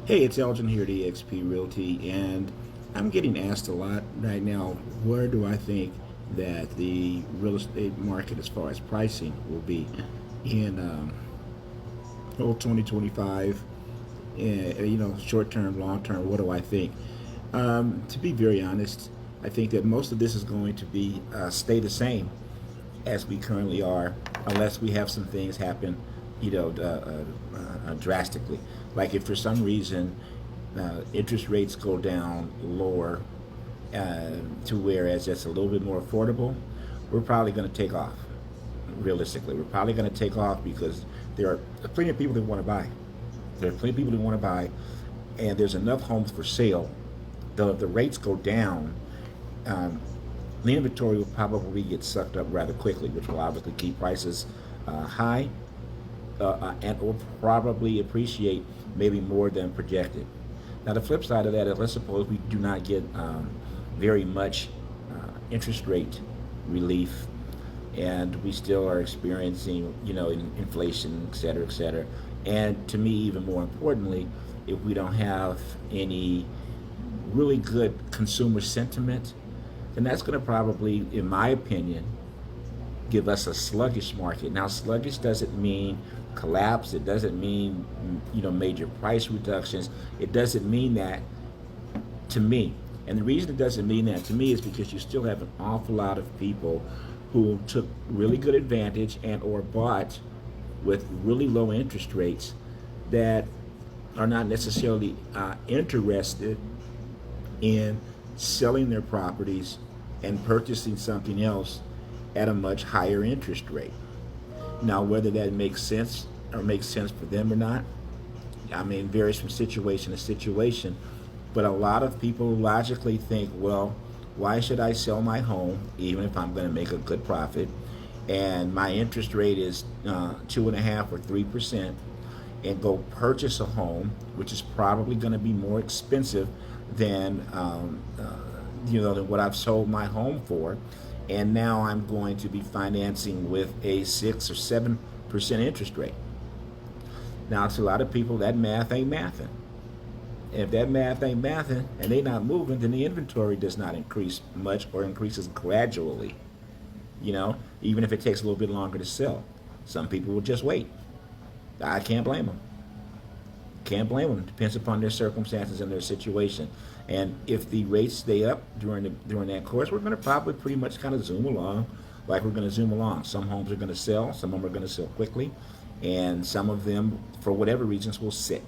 Hey, it's Elgin here at EXP Realty, and I'm getting asked a lot right now, where do I think that the real estate market as far as pricing will be in 2025, short term, long term, what do I think? To be very honest, I think that most of this is going to be stay the same as we currently are, unless we have some things happen, drastically. Like if for some reason interest rates go down lower to whereas it's a little bit more affordable, we're probably going to take off. Realistically, we're probably going to take off because there are plenty of people that want to buy. There are plenty of people that want to buy, and there's enough homes for sale. Though if the rates go down, um, the inventory will probably get sucked up rather quickly, which will obviously keep prices high and will probably appreciate maybe more than projected. Now, the flip side of that is, let's suppose we do not get very much interest rate relief, and we still are experiencing, inflation, et cetera, et cetera. And to me, even more importantly, if we don't have any really good consumer sentiment, then that's going to probably, in my opinion, give us a sluggish market. Now, sluggish doesn't mean collapse. It doesn't mean major price reductions. It doesn't mean that to me. And the reason it doesn't mean that to me is because you still have an awful lot of people who took really good advantage and or bought with really low interest rates that are not necessarily interested in selling their properties and purchasing something else at a much higher interest rate. Now, whether that makes sense or makes sense for them or not, I mean, varies from situation to situation. But a lot of people logically think, well, why should I sell my home even if I'm going to make a good profit? And my interest rate is 2.5 or 3%, and go purchase a home, which is probably going to be more expensive than than what I've sold my home for, and now I'm going to be financing with a 6 or 7% interest rate. Now, to a lot of people, that math ain't mathing. And if that math ain't mathing and they not moving, then the inventory does not increase much or increases gradually. Even if it takes a little bit longer to sell, some people will just wait. I can't blame them. Can't blame them. It depends upon their circumstances and their situation. And if the rates stay up during that course, we're going to probably pretty much kind of zoom along, like we're going to zoom along. Some homes are going to sell, some of them are going to sell quickly, and some of them, for whatever reasons, will sit.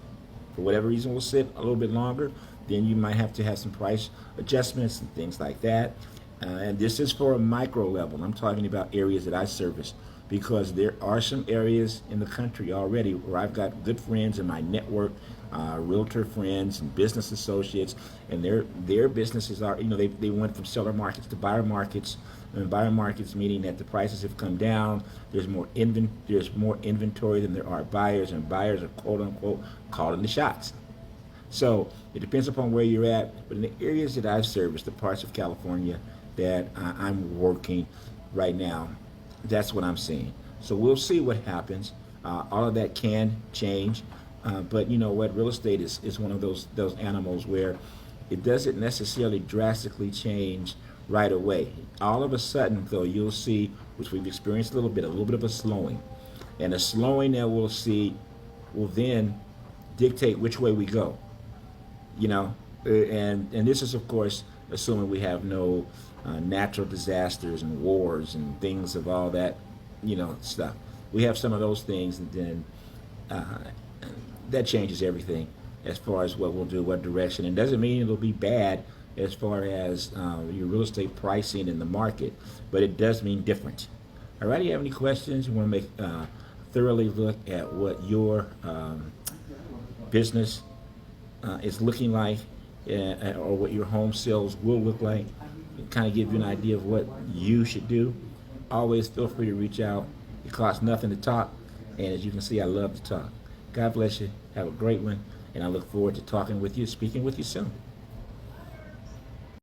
For whatever reason, will sit a little bit longer. Then you might have to have some price adjustments and things like that. And this is for a micro level. I'm talking about areas that I service, because there are some areas in the country already where I've got good friends in my network, realtor friends and business associates, and their businesses are, they went from seller markets to buyer markets, and buyer markets meaning that the prices have come down. There's more inventory than there are buyers, and buyers are quote unquote calling the shots. So it depends upon where you're at, but in the areas that I've serviced, the parts of California that I'm working right now, that's what I'm seeing. So we'll see what happens. All of that can change, but you know what? Real estate is one of those animals where it doesn't necessarily drastically change right away. All of a sudden, though, you'll see, which we've experienced a little bit of a slowing, and a slowing that we'll see will then dictate which way we go. And this is of course assuming we have no natural disasters and wars and things of all that stuff. We have some of those things, and then uh, that changes everything as far as what we'll do, what direction. It doesn't mean it'll be bad as far as your real estate pricing in the market, but it does mean different. All right, you have any questions? You want to make thoroughly look at what your business is looking like, or what your home sales will look like, and kind of give you an idea of what you should do, always feel free to reach out. It costs nothing to talk, and as you can see, I love to talk. God bless you. Have a great one, and I look forward to talking with you, speaking with you soon.